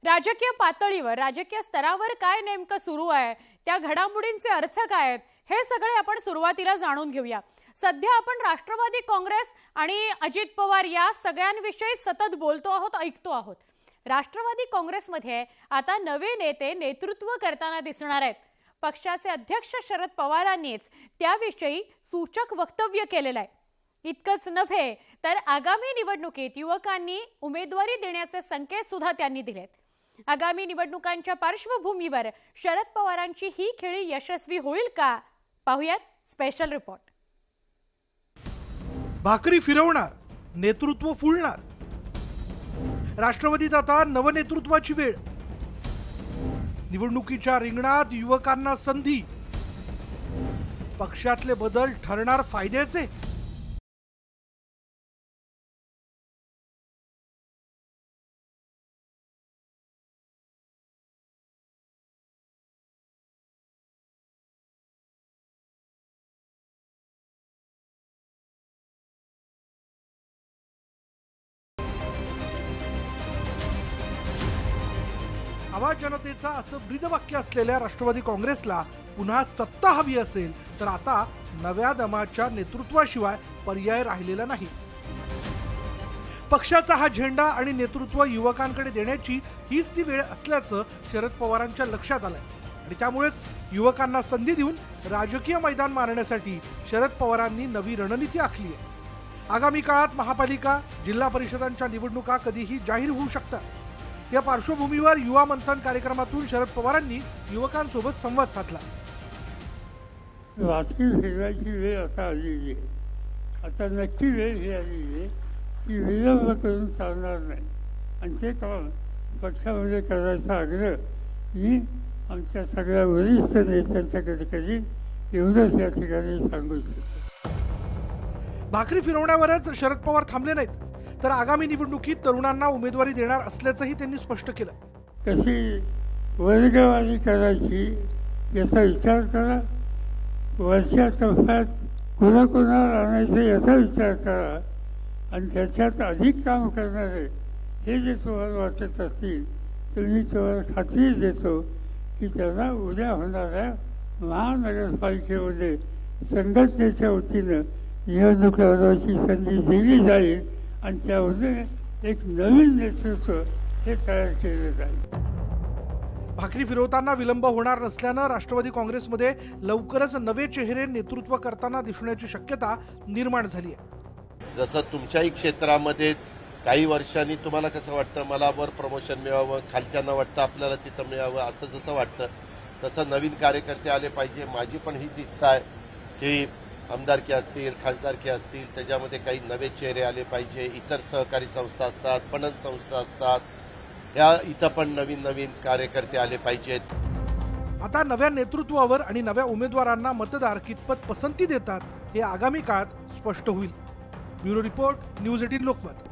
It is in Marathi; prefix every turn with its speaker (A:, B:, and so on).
A: राजकीय पातळीवर राजकीय स्तरावर काय नेमकं सुरू आहे, त्या घडामोडींचे अर्थ काय आहेत, हे सगळे आपण सुरुवातीला जाणून घेऊया। सध्या आपण राष्ट्रवादी काँग्रेस आणि अजित पवार या सगळ्यांविषयी सतत बोलतो आहोत, ऐकतो आहोत। राष्ट्रवादी काँग्रेसमध्ये आता नवे नेते नेतृत्व करताना दिसणार आहेत। पक्षाचे अध्यक्ष शरद पवारांनीच त्याविषयी सूचक वक्तव्य केलेलं आहे। इतकंच नव्हे तर आगामी निवडणुकीत युवकांनी उमेदवारी देण्याचे संकेत सुद्धा त्यांनी दिलेत। आगामी निवडणुकांच्या पार्श्वभूमीवर शरद पवारांची ही खेळी यशस्वी होईल का, पाहूयात स्पेशल रिपोर्ट।
B: भाकरी फिरवणार, नेतृत्व फुलणार। राष्ट्रवादीत आता नवनेतृत्वाची वेळ। निवडणुकीच्या रिंगणात युवकांना संधी। पक्षातले बदल ठरणार फायद्याचे। आवाज जनतेचा असं ब्रीदवाक्य असलेल्या राष्ट्रवादी काँग्रेसला पुन्हा सत्ता हवी असेल तर आता नव्या दमाच्या नेतृत्वाशिवाय पर्याय राहिलेला नाही। पक्षाचा हा झेंडा आणि नेतृत्व युवकांकडे देण्याची हीच ती वेळ असल्याचं शरद पवारांच्या लक्षात आलंय आणि त्यामुळेच युवकांना संधी देऊन राजकीय मैदान मारण्यासाठी शरद पवारांनी नवी रणनीती आखली आहे। आगामी काळात महापालिका, जिल्हा परिषदांच्या निवडणुका कधीही जाहीर होऊ शकतात। या पार्श्वभूमीवर युवा मंथन कार्यक्रमातून शरद पवारांनी युवकांसोबत संवाद साधला।
C: राजकीय फिरवायची वेळ आता आलेली आहे। आता नक्की वेळ ही आलेली आहे की विलंब करून चालणार नाही आणि ते काम पक्षामध्ये करायचा आग्रह मी आमच्या सगळ्या वरिष्ठ नेत्यांच्याकडे करीन, एवढंच या ठिकाणी सांगू इच्छितो।
B: भाकरी फिरवण्यावरच शरद पवार थांबले नाहीत तर आगामी निवडणुकीत तरुणांना उमेदवारी देणार असल्याचंही त्यांनी स्पष्ट केलं।
C: कशी वर्गवारी करायची याचा विचार करा, वरच्या टप्प्यात कुणाकुणाला आणायचं याचा विचार करा आणि त्याच्यात अधिक काम करणारे हे जे तुम्हाला वाटत असतील तर मी तुम्हाला खात्री देतो की त्यांना उद्या होणाऱ्या महानगरपालिकेमध्ये संघटनेच्या वतीनं निवडणूक लढवायची संधी दिली जाईल आणि त्यामध्ये एक नवीन नेतृत्व हे तयार केले जाईल।
B: भाकरी फिरवताना विलंब होणार नसल्यानं राष्ट्रवादी काँग्रेसमध्ये लवकरच नवे चेहरे नेतृत्व करताना दिसण्याची शक्यता निर्माण झाली आहे।
D: जसं तुमच्याही क्षेत्रामध्ये काही वर्षांनी तुम्हाला कसं वाटतं मला वर प्रमोशन मिळावं, खालच्यांना वाटतं आपल्याला तिथं मिळावं, असं जसं वाटतं तसं नवीन कार्यकर्ते आले पाहिजे। माझी पण हीच इच्छा आहे की आमदारकी असतील, खासदारकी असतील, त्याच्यामध्ये काही नवे चेहरे आले पाहिजे। इतर सहकारी संस्था असतात, पणन संस्था असतात, या इथं पण नवीन नवीन कार्यकर्ते आले पाहिजेत।
B: आता नव्या नेतृत्वावर आणि नव्या उमेदवारांना मतदार कितपत पसंती देतात हे आगामी काळात स्पष्ट होईल। Bureau report, news 18 Lokmat.